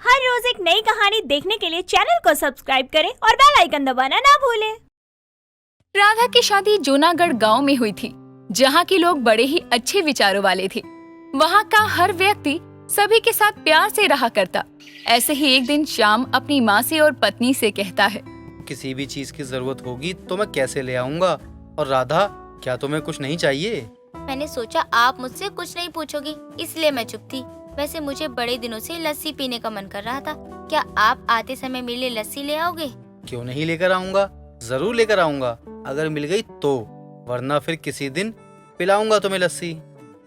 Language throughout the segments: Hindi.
हर रोज एक नई कहानी देखने के लिए चैनल को सब्सक्राइब करें और बेल आइकन दबाना ना भूलें। राधा की शादी जूनागढ़ गांव में हुई थी, जहां के लोग बड़े ही अच्छे विचारों वाले थे। वहां का हर व्यक्ति सभी के साथ प्यार से रहा करता। ऐसे ही एक दिन श्याम अपनी माँ से और पत्नी से कहता है, किसी भी चीज की जरूरत होगी तो मैं कैसे ले आऊंगा। और राधा, क्या तुम्हें कुछ नहीं चाहिए? मैंने सोचा आप मुझसे कुछ नहीं पूछोगी, इसलिए मैं चुप थी। वैसे मुझे बड़े दिनों से लस्सी पीने का मन कर रहा था। क्या आप आते समय मेरे लिए लस्सी ले आओगे? क्यों नहीं लेकर आऊंगा, जरूर लेकर आऊंगा, अगर मिल गई तो, वरना फिर किसी दिन पिलाऊंगा तुम्हें लस्सी।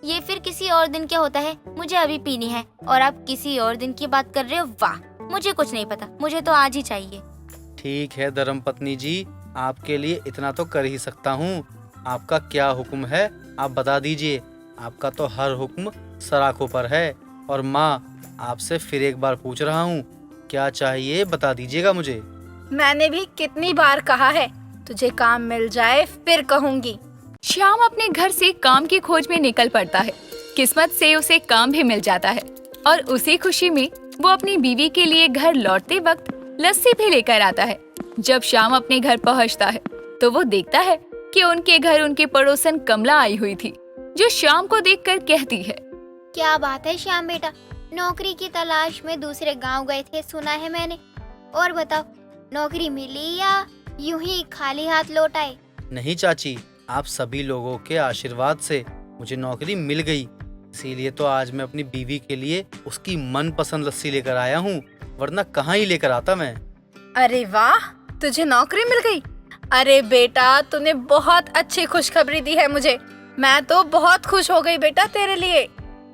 ये फिर किसी और दिन क्या होता है? मुझे अभी पीनी है और आप किसी और दिन की बात कर रहे हो। वाह, मुझे कुछ नहीं पता, मुझे तो आज ही चाहिए। ठीक है धर्मपत्नी जी, आपके लिए इतना तो कर ही सकता हूँ। आपका क्या हुक्म है, आप बता दीजिए। आपका तो हर हुक्म सराखों पर है। और माँ, आपसे फिर एक बार पूछ रहा हूँ, क्या चाहिए बता दीजिएगा मुझे। मैंने भी कितनी बार कहा है, तुझे काम मिल जाए फिर कहूँगी। श्याम अपने घर से काम की खोज में निकल पड़ता है। किस्मत से उसे काम भी मिल जाता है और उसी खुशी में वो अपनी बीवी के लिए घर लौटते वक्त लस्सी भी लेकर आता है। जब श्याम अपने घर पहुंचता है तो वो देखता है कि उनके घर उनकी पड़ोसन कमला आई हुई थी, जो श्याम को देखकर कहती है, क्या बात है श्याम बेटा, नौकरी की तलाश में दूसरे गांव गए थे सुना है मैंने। और बताओ, नौकरी मिली या यूं ही खाली हाथ लौट आए? नहीं चाची, आप सभी लोगों के आशीर्वाद से मुझे नौकरी मिल गई। इसीलिए तो आज मैं अपनी बीवी के लिए उसकी मनपसंद लस्सी लेकर आया हूँ, वरना कहाँ ही लेकर आता मैं। अरे वाह, तुझे नौकरी मिल गई। अरे बेटा, तूने बहुत अच्छी खुशखबरी दी है मुझे। मैं तो बहुत खुश हो गई बेटा तेरे लिए।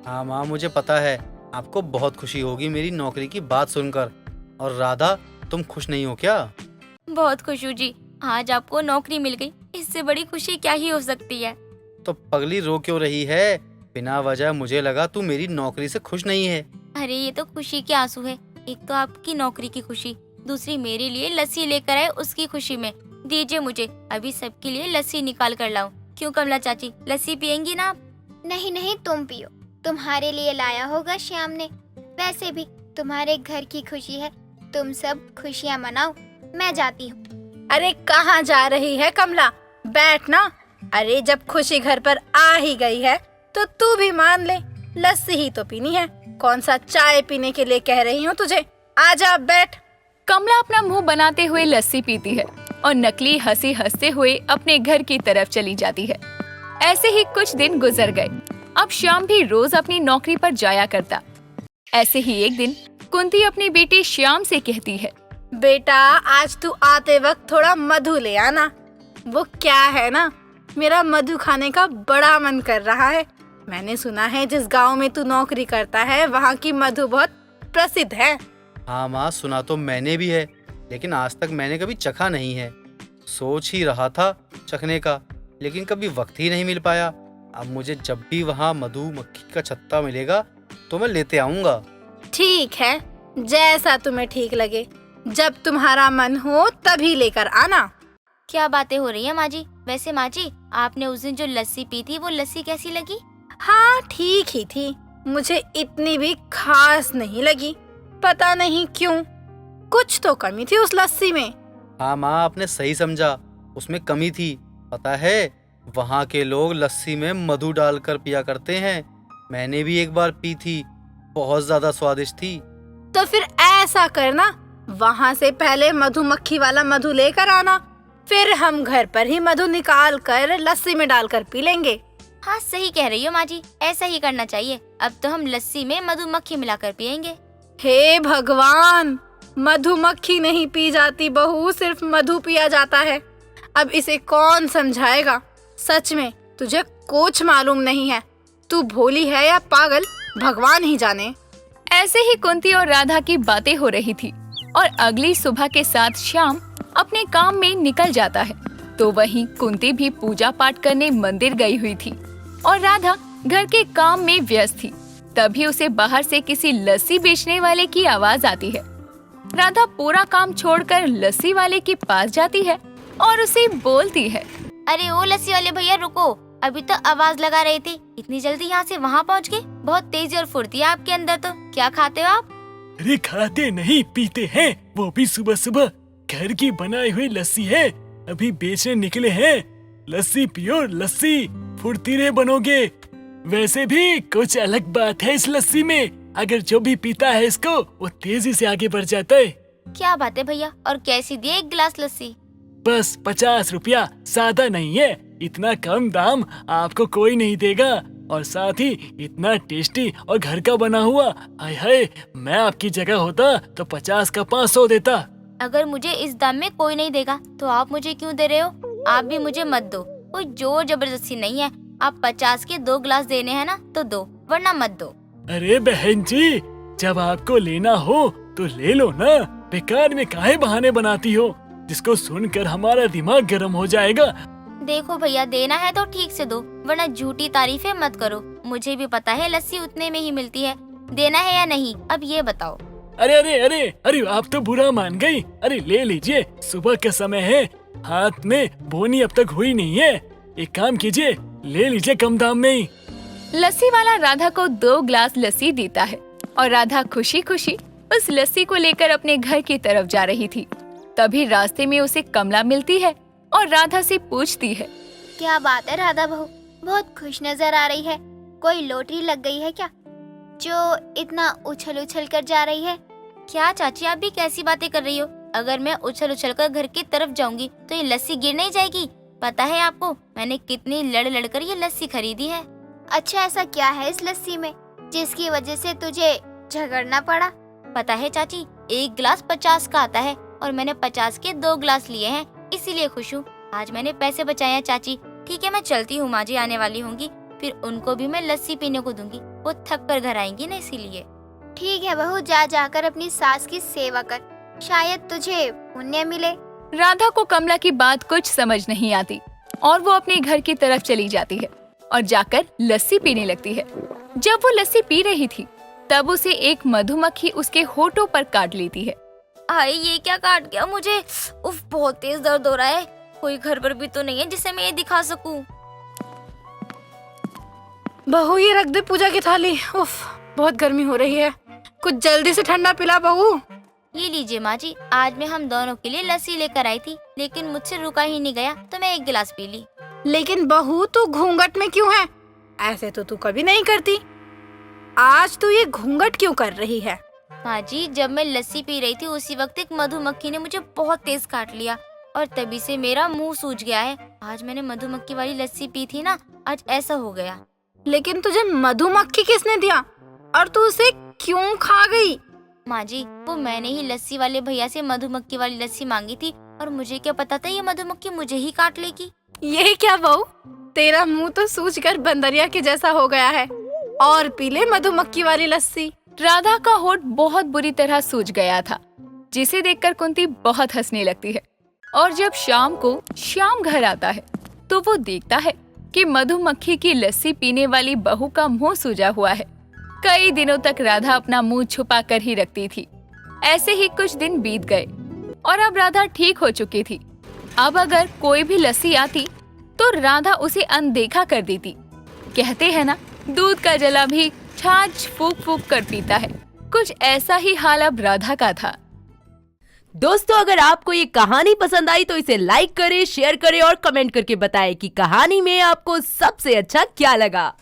हाँ माँ, मुझे पता है आपको बहुत खुशी होगी मेरी नौकरी की बात सुनकर। और राधा, तुम खुश नहीं हो क्या? बहुत खुश हूँ जी, आज आपको नौकरी मिल गई। इससे बड़ी खुशी क्या ही हो सकती है। तो पगली रो क्यों रही है? बिना वजह मुझे लगा तू मेरी नौकरी से खुश नहीं है। अरे ये तो खुशी के आंसू है। एक तो आपकी नौकरी की खुशी, दूसरी मेरे लिए लस्सी लेकर आए उसकी खुशी में। दीजिए मुझे, अभी सबके लिए लस्सी निकाल कर लाऊं। क्यों कमला चाची, लस्सी पियेंगी ना आप? नहीं नहीं, तुम पियो, तुम्हारे लिए लाया होगा श्याम ने। वैसे भी तुम्हारे घर की खुशी है, तुम सब खुशियाँ मनाओ, मैं जाती हूँ। अरे कहाँ जा रही है कमला, बैठ ना। अरे जब खुशी घर पर आ ही गई है तो तू भी मान ले, लस्सी ही तो पीनी है। कौन सा चाय पीने के लिए कह रही हूँ तुझे। आजा बैठ। कमला अपना मुंह बनाते हुए लस्सी पीती है और नकली हंसी हंसते हुए अपने घर की तरफ चली जाती है। ऐसे ही कुछ दिन गुजर गए। अब श्याम भी रोज अपनी नौकरी पर जाया करता। ऐसे ही एक दिन कुंती अपनी बेटी श्याम से कहती है, बेटा, आज तू आते वक्त थोड़ा मधु ले आना। वो क्या है ना, मेरा मधु खाने का बड़ा मन कर रहा है। मैंने सुना है जिस गांव में तू नौकरी करता है वहाँ की मधु बहुत प्रसिद्ध है। हाँ माँ, सुना तो मैंने भी है, लेकिन आज तक मैंने कभी चखा नहीं है। सोच ही रहा था चखने का, लेकिन कभी वक्त ही नहीं मिल पाया। अब मुझे जब भी वहाँ मधुमक्खी का छत्ता मिलेगा तो मैं लेते आऊंगा। ठीक है, जैसा तुम्हें ठीक लगे। जब तुम्हारा मन हो तभी लेकर आना। क्या बातें हो रही है माँ जी? वैसे माँ जी, आपने उस दिन जो लस्सी पी थी वो लस्सी कैसी लगी? हाँ, ठीक ही थी, मुझे इतनी भी खास नहीं लगी। पता नहीं क्यों, कुछ तो कमी थी उस लस्सी में। हाँ माँ, आपने सही समझा, उसमें कमी थी। पता है, वहाँ के लोग लस्सी में मधु डालकर पिया करते हैं। मैंने भी एक बार पी थी, बहुत ज्यादा स्वादिष्ट थी। तो फिर ऐसा करना, वहाँ से पहले मधुमक्खी वाला मधु लेकर आना, फिर हम घर पर ही मधु निकाल कर लस्सी में डालकर पी लेंगे। हाँ, सही कह रही हो माँ जी, ऐसा ही करना चाहिए। अब तो हम लस्सी में मधुमक्खी मिलाकर पियेंगे। हे भगवान, मधुमक्खी नहीं पी जाती बहू, सिर्फ मधु पिया जाता है। अब इसे कौन समझाएगा। सच में तुझे कुछ मालूम नहीं है। तू भोली है या पागल, भगवान ही जाने। ऐसे ही कुंती और राधा की बातें हो रही थी और अगली सुबह के साथ श्याम अपने काम में निकल जाता है। तो वहीं कुंती भी पूजा पाठ करने मंदिर गई हुई थी और राधा घर के काम में व्यस्त थी। तभी उसे बाहर से किसी लस्सी बेचने वाले की आवाज आती है। राधा पूरा काम छोड़कर लस्सी वाले के पास जाती है और उसे बोलती है, अरे ओ लस्सी वाले भैया, रुको, अभी तो आवाज लगा रहे थे, इतनी जल्दी यहाँ से वहाँ पहुँच गए। बहुत तेजी और फुर्ती है आपके अंदर। तो क्या खाते हो आप? अरे खाते नहीं पीते हैं, वो भी सुबह सुबह। घर की बनाई हुई लस्सी है, अभी बेचने निकले हैं। लस्सी पियो लस्सी, फुर्तीले बनोगे। वैसे भी कुछ अलग बात है इस लस्सी में, अगर जो भी पीता है इसको वो तेजी से आगे बढ़ जाता है। क्या बात है भैया, और कैसी दिए एक गिलास लस्सी? बस 50 रुपया, ज्यादा नहीं है। इतना कम दाम आपको कोई नहीं देगा, और साथ ही इतना टेस्टी और घर का बना हुआ। हाय हाय, मैं आपकी जगह होता तो 50 का 500 देता। अगर मुझे इस दाम में कोई नहीं देगा तो आप मुझे क्यों दे रहे हो? आप भी मुझे मत दो, कोई जोर जबरदस्ती नहीं है। आप 50 के 2 गिलास देने हैं ना तो दो, वरना मत दो। अरे बहन जी, जब आपको लेना हो तो ले लो ना, बेकार में काहे बहाने बनाती हो, जिसको सुनकर हमारा दिमाग गर्म हो जाएगा। देखो भैया, देना है तो ठीक से दो, वरना झूठी तारीफें मत करो। मुझे भी पता है लस्सी उतने में ही मिलती है। देना है या नहीं, अब ये बताओ। अरे अरे अरे अरे, आप तो बुरा मान गई। अरे ले लीजिए, सुबह का समय है, हाथ में बोनी अब तक हुई नहीं है। एक काम कीजिए, ले लीजिए कम दाम में ही। लस्सी वाला राधा को 2 ग्लास लस्सी देता है और राधा खुशी खुशी उस लस्सी को लेकर अपने घर की तरफ जा रही थी। तभी रास्ते में उसे कमला मिलती है और राधा से पूछती है, क्या बात है राधा बहू, बहुत खुश नजर आ रही है। कोई लॉटरी लग गई है क्या, जो इतना उछल उछल कर जा रही है? क्या चाची, आप भी कैसी बातें कर रही हो? अगर मैं उछल उछल कर घर की तरफ जाऊंगी तो ये लस्सी गिर नहीं जाएगी? पता है आपको मैंने कितनी लड़ लड़ कर ये लस्सी खरीदी है। अच्छा, ऐसा क्या है इस लस्सी में जिसकी वजह से तुझे झगड़ना पड़ा? पता है चाची, एक गिलास 50 का आता है और मैंने 50 के 2 गिलास लिए हैं, इसीलिए खुश हूँ। आज मैंने पैसे बचाए हैं चाची। ठीक है, मैं चलती हूँ, माँ जी आने वाली होंगी, फिर उनको भी मैं लस्सी पीने को दूंगी। वो थक कर घर आएंगी ना, इसीलिए। ठीक है बहू, जा जाकर अपनी सास की सेवा कर, शायद तुझे पुण्य मिले। राधा को कमला की बात कुछ समझ नहीं आती और वो अपने घर की तरफ चली जाती है और जाकर लस्सी पीने लगती है। जब वो लस्सी पी रही थी तब उसे एक मधुमक्खी उसके होठों पर काट लेती है। हाय, ये क्या काट गया मुझे? उफ, बहुत तेज दर्द हो रहा है। कोई घर पर भी तो नहीं है जिसे मैं ये दिखा सकूं। बहू ये रख दे पूजा की थाली। उफ, बहुत गर्मी हो रही है, कुछ जल्दी से ठंडा पिला बहू। ये लीजिए माँ जी, आज मैं हम दोनों के लिए लस्सी लेकर आई थी, लेकिन मुझसे रुका ही नहीं गया तो मैं एक गिलास पी ली। लेकिन बहू तू घूंघट में क्यों है? ऐसे तो तू कभी नहीं करती, आज तू ये घूंघट क्यों कर रही है? माँ जी, जब मैं लस्सी पी रही थी उसी वक्त एक मधुमक्खी ने मुझे बहुत तेज काट लिया और तभी से मेरा मुंह सूज गया है। आज मैंने मधुमक्खी वाली लस्सी पी थी ना, आज ऐसा हो गया। लेकिन तुझे मधुमक्खी किसने दिया और तू उसे क्यों खा गई? माँ जी, वो मैंने ही लस्सी वाले भैया से मधुमक्खी वाली लस्सी मांगी थी और मुझे क्या पता था ये मधुमक्खी मुझे ही काट लेगी। ये क्या बहू, तेरा मुंह तो सूजकर बंदरिया के जैसा हो गया है, और पी ले मधुमक्खी वाली लस्सी। राधा का होठ बहुत बुरी तरह सूज गया था, जिसे देखकर कुंती बहुत हंसने लगती है। और जब शाम को श्याम घर आता है तो वो देखता है कि मधुमक्खी की लस्सी पीने वाली बहू का मुंह सूजा हुआ है। कई दिनों तक राधा अपना मुंह छुपा कर ही रखती थी। ऐसे ही कुछ दिन बीत गए और अब राधा ठीक हो चुकी थी। अब अगर कोई भी लस्सी आती तो राधा उसे अनदेखा कर देती। कहते हैं ना, दूध का जला भी छाछ फूक फूक कर पीता है। कुछ ऐसा ही हाल अब राधा का था। दोस्तों, अगर आपको ये कहानी पसंद आई तो इसे लाइक करें, शेयर करें और कमेंट करके बताएं कि कहानी में आपको सबसे अच्छा क्या लगा।